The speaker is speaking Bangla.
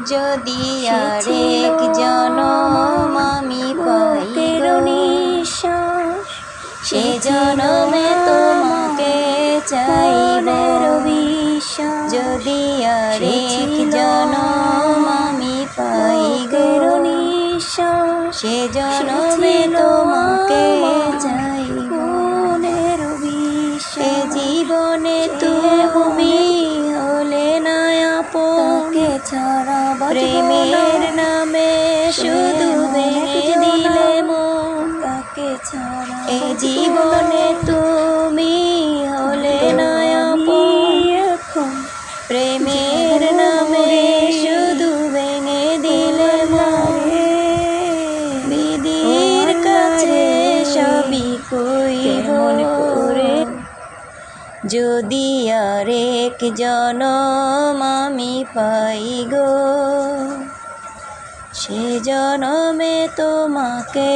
যদি আরেক জনম আমি পাই গো, সে জনমে তোমাকে চাইব। যদি আরেক জনম আমি পাই গো, সে জনমে তোমাকে চাইব। এ জীবনে তুমি হলে না আপন, প্রেমের নামে শুধু ভেঙে দিলে মন। এ জীবনে তুমি হলে না আপন, প্রেমের নামে শুধু ভেঙে দিলে মন। বিধির কাছে সবই কইব, যদি আরেক জনম আমি পাই গো, সে জনমে তোমাকে